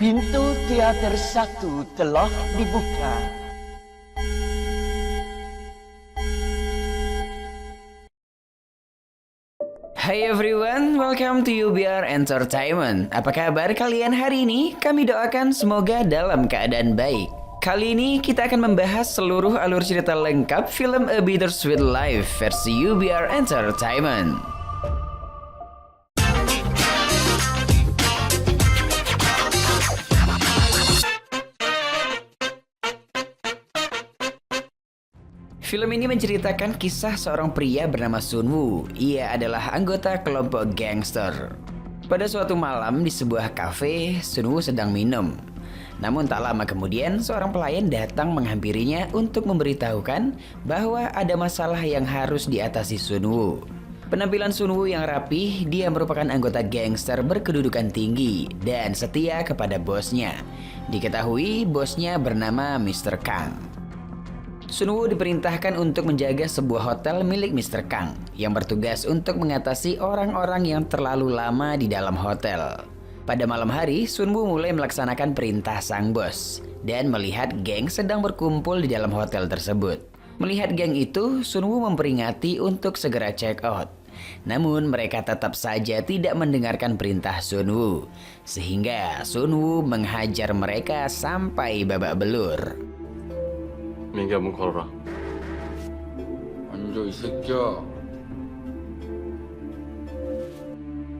Pintu teater 1 telah dibuka. Hai everyone, welcome to UBR Entertainment. Apa kabar kalian hari ini? Kami doakan semoga dalam keadaan baik. Kali ini kita akan membahas seluruh alur cerita lengkap film A Bittersweet Life versi UBR Entertainment. Film ini menceritakan kisah seorang pria bernama Sun Woo. Ia adalah anggota kelompok gangster. Pada suatu malam di sebuah kafe, Sun Woo sedang minum. Namun tak lama kemudian, seorang pelayan datang menghampirinya untuk memberitahukan bahwa ada masalah yang harus diatasi Sun Woo. Penampilan Sun Woo yang rapih, dia merupakan anggota gangster berkedudukan tinggi dan setia kepada bosnya. Diketahui bosnya bernama Mr. Kang. Sun Woo diperintahkan untuk menjaga sebuah hotel milik Mr. Kang yang bertugas untuk mengatasi orang-orang yang terlalu lama di dalam hotel. Pada malam hari, Sun Woo mulai melaksanakan perintah sang bos dan melihat geng sedang berkumpul di dalam hotel tersebut. Melihat geng itu, Sun Woo memperingati untuk segera check out. Namun mereka tetap saja tidak mendengarkan perintah Sun Woo, sehingga Sun Woo menghajar mereka sampai babak belur. 민기 한번 걸어라. 앉아 이 새끼야.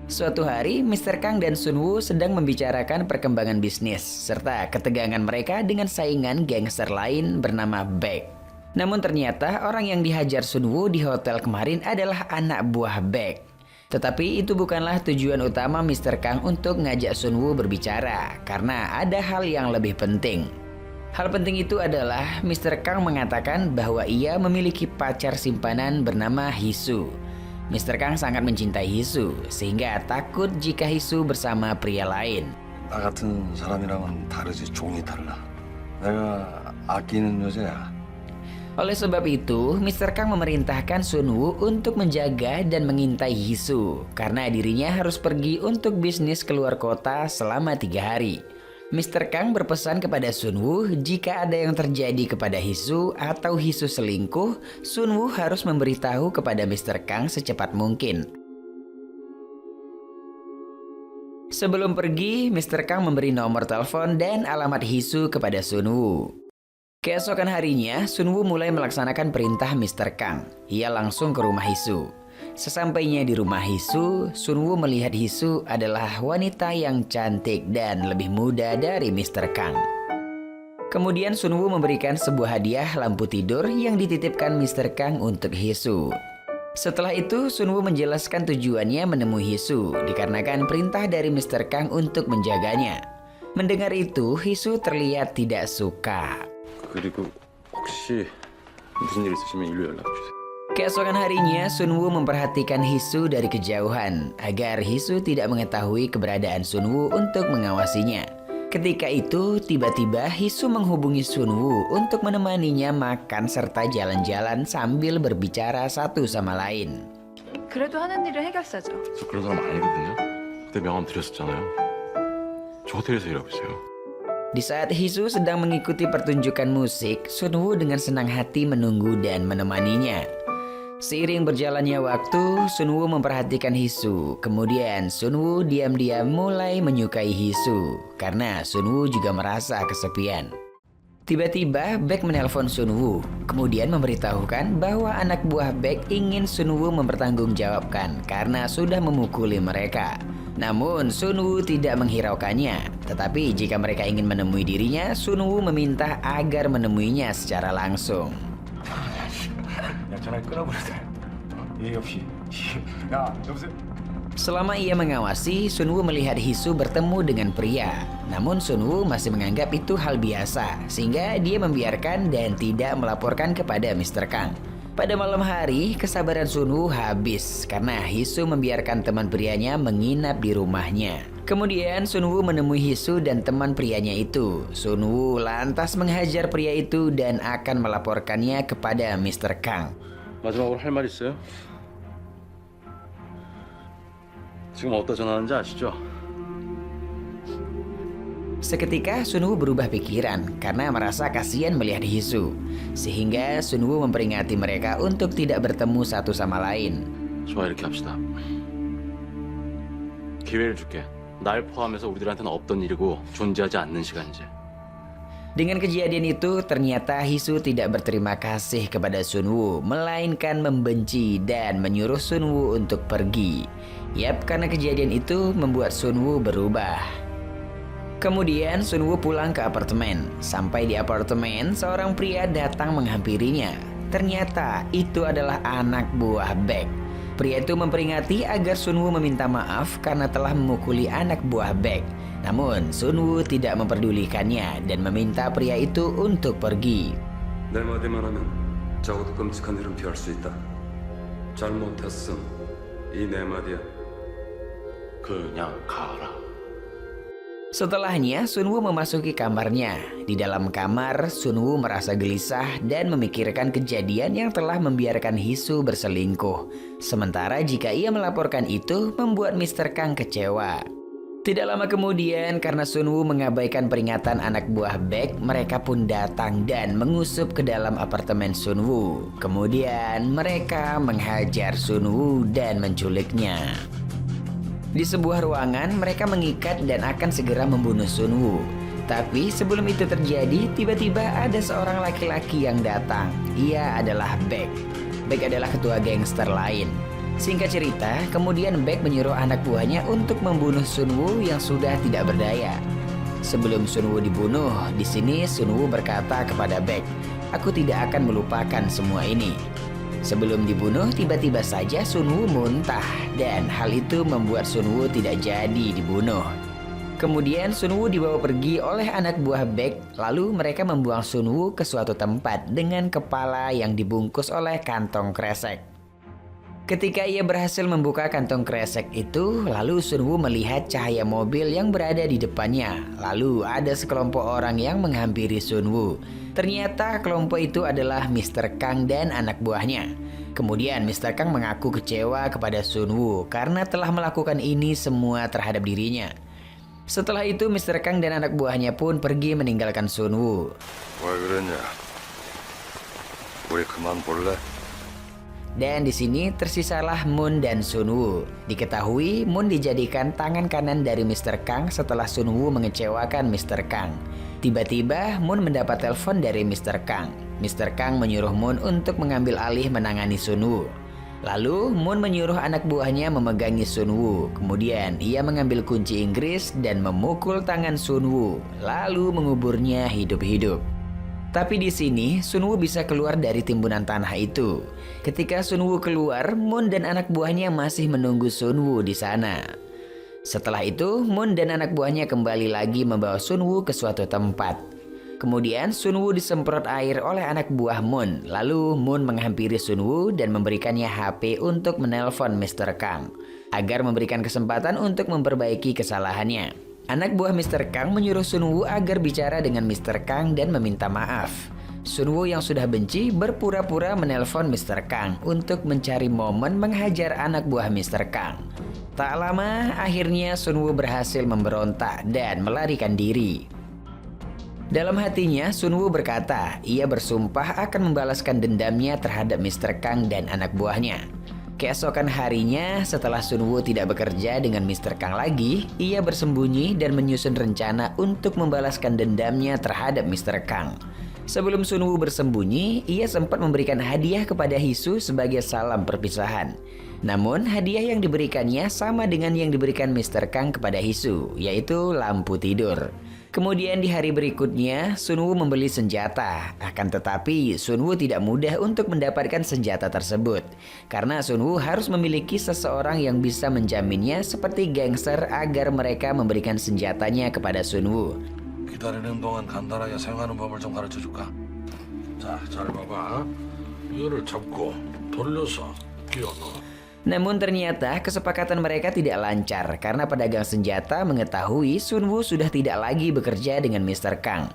Suatu hari, Mr. Kang dan Sun Woo sedang membicarakan perkembangan bisnis serta ketegangan mereka dengan saingan gangster lain bernama Baek. Namun ternyata orang yang dihajar Sun Woo di hotel kemarin adalah anak buah Baek. Tetapi itu bukanlah tujuan utama Mr. Kang untuk ngajak Sun Woo berbicara, karena ada hal yang lebih penting. Hal penting itu adalah Mr. Kang mengatakan bahwa ia memiliki pacar simpanan bernama Hisu. Mr. Kang sangat mencintai Hisu sehingga takut jika Hisu bersama pria lain. 나 같은 사람이랑은 다르지 종이 달라. 내가 아끼는 여자야. Oleh sebab itu, Mr. Kang memerintahkan Sun Woo untuk menjaga dan mengintai Hisu karena dirinya harus pergi untuk bisnis keluar kota selama 3 hari. Mr. Kang berpesan kepada Sun Woo jika ada yang terjadi kepada Hisu atau Hisu selingkuh, Sun Woo harus memberitahu kepada Mr. Kang secepat mungkin. Sebelum pergi, Mr. Kang memberi nomor telepon dan alamat Hisu kepada Sun Woo. Keesokan harinya, Sun Woo mulai melaksanakan perintah Mr. Kang. Ia langsung ke rumah Hisu. Sesampainya di rumah Hisu, Sun Woo melihat Hisu adalah wanita yang cantik dan lebih muda dari Mr. Kang. Kemudian Sun Woo memberikan sebuah hadiah lampu tidur yang dititipkan Mr. Kang untuk Hisu. Setelah itu, Sun Woo menjelaskan tujuannya menemui Hisu dikarenakan perintah dari Mr. Kang untuk menjaganya. Mendengar itu, Hisu terlihat tidak suka. 그리고 혹시 무슨 일 있으시면 일로 연락 주세요. Keesokan harinya, Sun Woo memperhatikan Hisu dari kejauhan agar Hisu tidak mengetahui keberadaan Sun Woo untuk mengawasinya. Ketika itu, tiba-tiba Hisu menghubungi Sun Woo untuk menemaninya makan serta jalan-jalan sambil berbicara satu sama lain. 그래도 하는 일은 해결사죠. 저 그런 사람 아니거든요. 그때 명함 드렸었잖아요. 저 호텔에서 일하고 있어요. Di saat Hisu sedang mengikuti pertunjukan musik, Sun Woo dengan senang hati menunggu dan menemaninya. Seiring berjalannya waktu, Sun Woo memperhatikan Hisu. Kemudian Sun Woo diam-diam mulai menyukai Hisu karena Sun Woo juga merasa kesepian. Tiba-tiba Baek menelpon Sun Woo, kemudian memberitahukan bahwa anak buah Baek ingin Sun Woo mempertanggungjawabkan karena sudah memukuli mereka. Namun Sun Woo tidak menghiraukannya, tetapi jika mereka ingin menemui dirinya, Sun Woo meminta agar menemuinya secara langsung. 야 전화 끊어버렸다. 예의 없이. 야 여보세요. Selama ia mengawasi, Sun Woo melihat Hisu bertemu dengan pria. Namun Sun Woo masih menganggap itu hal biasa, sehingga dia membiarkan dan tidak melaporkan kepada Mr. Kang. Pada malam hari, kesabaran Sun Woo habis karena Hisu membiarkan teman prianya menginap di rumahnya. Kemudian Sun Woo menemui Hisu dan teman prianya itu. Sun Woo lantas menghajar pria itu dan akan melaporkannya kepada Mr. Kang. 마지막으로 할 말 있어요? 지금 어디다 전화하는지 아시죠? Seketika Sunwoo berubah pikiran karena merasa kasihan melihat Hisu. Sehingga Sunwoo memperingati mereka untuk tidak bertemu satu sama lain. 좋아, 이렇게 합시다. 기회를 줄게. 날 포함해서 우리들한테는 없던 일이고 존재하지 않는 시간이지. Dengan kejadian itu, ternyata Hisu tidak berterima kasih kepada Sunwoo, melainkan membenci dan menyuruh Sunwoo untuk pergi. Yap, karena kejadian itu membuat Sunwoo berubah. Kemudian Sunwoo pulang ke apartemen. Sampai di apartemen, seorang pria datang menghampirinya. Ternyata itu adalah anak buah Baek. Pria itu memperingati agar Sunwoo meminta maaf karena telah memukuli anak buah Baek. Namun Sunwoo tidak memperdulikannya dan meminta pria itu untuk pergi. 내 마디만 하면 적어도 끔찍한 일은 피할 수 있다. 잘못했음. 이 내 마디야. 그냥 가라. Setelahnya Sunwoo memasuki kamarnya. Di dalam kamar, Sunwoo merasa gelisah dan memikirkan kejadian yang telah membiarkan Hisu berselingkuh. Sementara jika ia melaporkan itu membuat Mr. Kang kecewa. Tidak lama kemudian, karena Sunwoo mengabaikan peringatan anak buah Baek, mereka pun datang dan mengusup ke dalam apartemen Sunwoo. Kemudian mereka menghajar Sunwoo dan menculiknya. Di sebuah ruangan, mereka mengikat dan akan segera membunuh Sunwoo. Tapi sebelum itu terjadi, tiba-tiba ada seorang laki-laki yang datang. Ia adalah Baek. Baek adalah ketua gangster lain. Singkat cerita, kemudian Baek menyuruh anak buahnya untuk membunuh Sunwoo yang sudah tidak berdaya. Sebelum Sunwoo dibunuh, di sini Sunwoo berkata kepada Baek, "Aku tidak akan melupakan semua ini." Sebelum dibunuh, tiba-tiba saja Sunwoo muntah dan hal itu membuat Sunwoo tidak jadi dibunuh. Kemudian Sunwoo dibawa pergi oleh anak buah Baek, lalu mereka membuang Sunwoo ke suatu tempat dengan kepala yang dibungkus oleh kantong kresek. Ketika ia berhasil membuka kantong kresek itu, lalu Sunwoo melihat cahaya mobil yang berada di depannya. Lalu ada sekelompok orang yang menghampiri Sunwoo. Ternyata kelompok itu adalah Mr. Kang dan anak buahnya. Kemudian Mr. Kang mengaku kecewa kepada Sunwoo karena telah melakukan ini semua terhadap dirinya. Setelah itu Mr. Kang dan anak buahnya pun pergi meninggalkan Sunwoo. 왜 그랬냐? 우리 그만 볼래? Dan di sini tersisalah Moon dan Sunwoo. Diketahui Moon dijadikan tangan kanan dari Mr. Kang setelah Sunwoo mengecewakan Mr. Kang. Tiba-tiba Moon mendapat telepon dari Mr. Kang. Mr. Kang menyuruh Moon untuk mengambil alih menangani Sunwoo. Lalu Moon menyuruh anak buahnya memegangi Sunwoo. Kemudian ia mengambil kunci Inggris dan memukul tangan Sunwoo, lalu menguburnya hidup-hidup. Tapi di sini Sunwoo bisa keluar dari timbunan tanah itu. Ketika Sunwoo keluar, Moon dan anak buahnya masih menunggu Sunwoo di sana. Setelah itu, Moon dan anak buahnya kembali lagi membawa Sunwoo ke suatu tempat. Kemudian Sunwoo disemprot air oleh anak buah Moon. Lalu Moon menghampiri Sunwoo dan memberikannya HP untuk menelpon Mr. Kang agar memberikan kesempatan untuk memperbaiki kesalahannya. Anak buah Mr. Kang menyuruh Sunwoo agar bicara dengan Mr. Kang dan meminta maaf. Sunwoo yang sudah benci berpura-pura menelpon Mr. Kang untuk mencari momen menghajar anak buah Mr. Kang. Tak lama, akhirnya Sunwoo berhasil memberontak dan melarikan diri. Dalam hatinya, Sunwoo berkata, ia bersumpah akan membalaskan dendamnya terhadap Mr. Kang dan anak buahnya. Keesokan harinya, setelah Sunwoo tidak bekerja dengan Mr. Kang lagi, ia bersembunyi dan menyusun rencana untuk membalaskan dendamnya terhadap Mr. Kang. Sebelum Sunwoo bersembunyi, ia sempat memberikan hadiah kepada Hisu sebagai salam perpisahan. Namun, hadiah yang diberikannya sama dengan yang diberikan Mr. Kang kepada Hisu, yaitu lampu tidur. Kemudian di hari berikutnya, Sunwoo membeli senjata. Akan tetapi, Sunwoo tidak mudah untuk mendapatkan senjata tersebut. Karena Sunwoo harus memiliki seseorang yang bisa menjaminnya seperti gangster agar mereka memberikan senjatanya kepada Sunwoo. 기다리는 동안 간단하게 사용하는 법을 좀 가르쳐 줄까? 자, 잘 봐봐. 이거를 잡고 돌려서 끼워 넣어. Namun ternyata kesepakatan mereka tidak lancar karena pedagang senjata mengetahui Sunwoo sudah tidak lagi bekerja dengan Mr. Kang.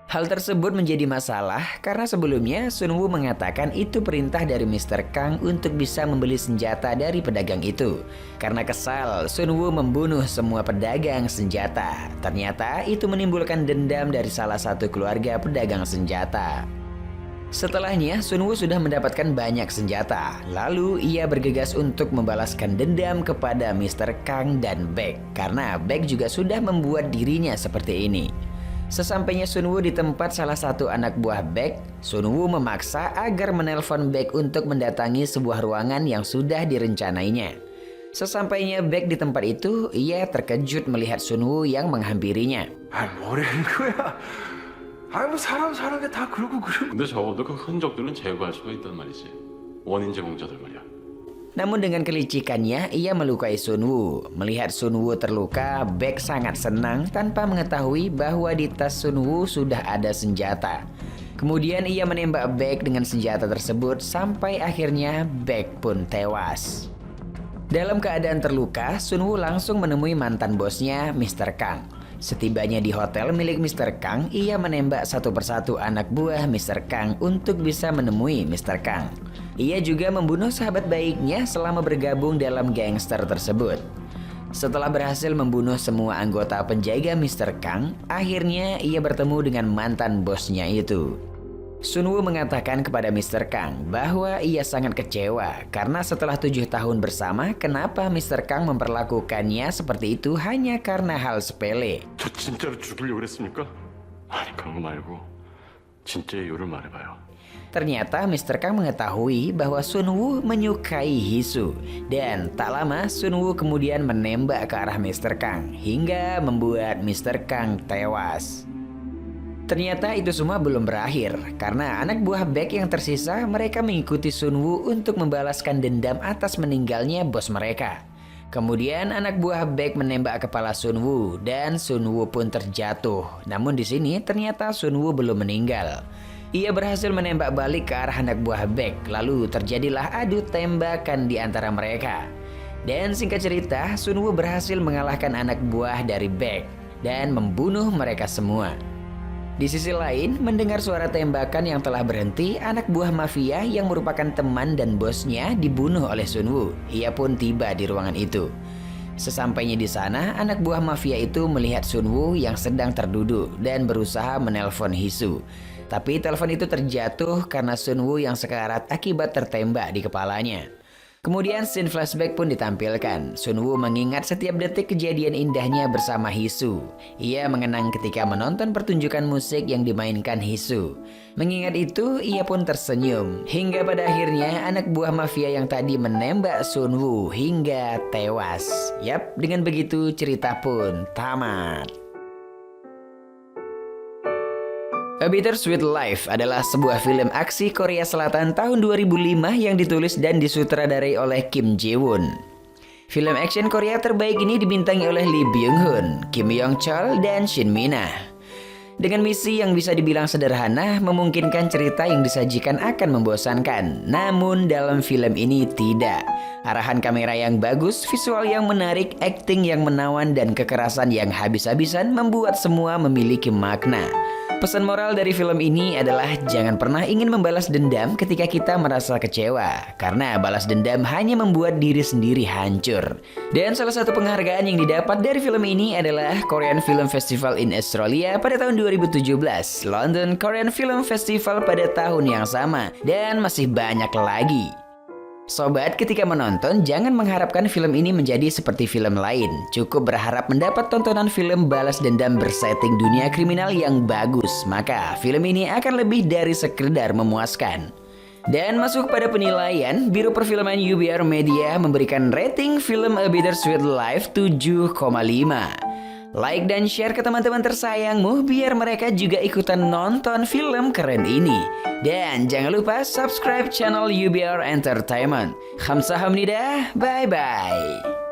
Hal tersebut menjadi masalah karena sebelumnya Sunwoo mengatakan itu perintah dari Mr. Kang untuk bisa membeli senjata dari pedagang itu. Karena kesal, Sunwoo membunuh semua pedagang senjata. Ternyata itu menimbulkan dendam dari salah satu keluarga pedagang senjata. Setelahnya, Sunwoo sudah mendapatkan banyak senjata. Lalu ia bergegas untuk membalaskan dendam kepada Mr. Kang dan Baek. Karena Baek juga sudah membuat dirinya seperti ini. Sesampainya Sunwoo di tempat salah satu anak buah Baek, Sunwoo memaksa agar menelpon Baek untuk mendatangi sebuah ruangan yang sudah direncanainya. Sesampainya Baek di tempat itu, ia terkejut melihat Sunwoo yang menghampirinya. 뭐라는 거야? 뭐 사람 사는 게 다 그러고 그러고. 근데 적어도 그 흔적들은 제거할 수가 있단 말이지. 원인 제공자들 말이야. Namun dengan kelicikannya, ia melukai Sunwoo. Melihat Sunwoo terluka, Baek sangat senang tanpa mengetahui bahwa di tas Sunwoo sudah ada senjata. Kemudian ia menembak Baek dengan senjata tersebut sampai akhirnya Baek pun tewas. Dalam keadaan terluka, Sunwoo langsung menemui mantan bosnya, Mr. Kang. Setibanya di hotel milik Mr. Kang, ia menembak satu persatu anak buah Mr. Kang untuk bisa menemui Mr. Kang. Ia juga membunuh sahabat baiknya selama bergabung dalam gangster tersebut. Setelah berhasil membunuh semua anggota penjaga Mr. Kang, akhirnya ia bertemu dengan mantan bosnya itu. Sunwoo mengatakan kepada Mr. Kang bahwa ia sangat kecewa karena setelah 7 tahun bersama, kenapa Mr. Kang memperlakukannya seperti itu hanya karena hal sepele. 저 진짜로 죽이려고 그랬습니까? 아니 그런 거 말고 진짜의 이유를 말해봐요. Ternyata Mr. Kang mengetahui bahwa Sunwoo menyukai Hisu. Dan tak lama Sunwoo kemudian menembak ke arah Mr. Kang hingga membuat Mr. Kang tewas. Ternyata itu semua belum berakhir karena anak buah Baek yang tersisa mereka mengikuti Sunwoo untuk membalaskan dendam atas meninggalnya bos mereka. Kemudian anak buah Baek menembak kepala Sunwoo dan Sunwoo pun terjatuh. Namun di sini ternyata Sunwoo belum meninggal. Ia berhasil menembak balik ke arah anak buah Baek, lalu terjadilah adu tembakan di antara mereka. Dan singkat cerita, Sunwoo berhasil mengalahkan anak buah dari Baek dan membunuh mereka semua. Di sisi lain, mendengar suara tembakan yang telah berhenti, anak buah mafia yang merupakan teman dan bosnya dibunuh oleh Sunwoo. Ia pun tiba di ruangan itu. Sesampainya di sana, anak buah mafia itu melihat Sunwoo yang sedang terduduk dan berusaha menelpon Hisu. Tapi telepon itu terjatuh karena Sunwoo yang sekarat akibat tertembak di kepalanya. Kemudian scene flashback pun ditampilkan. Sunwoo mengingat setiap detik kejadian indahnya bersama Hisu. Ia mengenang ketika menonton pertunjukan musik yang dimainkan Hisu. Mengingat itu, ia pun tersenyum. Hingga pada akhirnya anak buah mafia yang tadi menembak Sunwoo hingga tewas. Yap, dengan begitu cerita pun tamat. A Bittersweet Life adalah sebuah film aksi Korea Selatan tahun 2005 yang ditulis dan disutradarai oleh Kim Ji-woon. Film action Korea terbaik ini dibintangi oleh Lee Byung-hun, Kim Yong-chol, dan Shin Min-ah. Dengan misi yang bisa dibilang sederhana, memungkinkan cerita yang disajikan akan membosankan. Namun dalam film ini tidak. Arahan kamera yang bagus, visual yang menarik, akting yang menawan, dan kekerasan yang habis-habisan membuat semua memiliki makna. Pesan moral dari film ini adalah jangan pernah ingin membalas dendam ketika kita merasa kecewa. Karena balas dendam hanya membuat diri sendiri hancur. Dan salah satu penghargaan yang didapat dari film ini adalah Korean Film Festival in Australia pada tahun 2017, London Korean Film Festival pada tahun yang sama, dan masih banyak lagi. Sobat, ketika menonton jangan mengharapkan film ini menjadi seperti film lain. Cukup berharap mendapat tontonan film balas dendam bersetting dunia kriminal yang bagus. Maka film ini akan lebih dari sekedar memuaskan. Dan masuk pada penilaian, Biro Perfilman UBR Media memberikan rating film A Bittersweet Life 7,5. Like dan share ke teman-teman tersayangmu biar mereka juga ikutan nonton film keren ini. Dan jangan lupa subscribe channel UBR Entertainment. Kamsahamnida, bye-bye.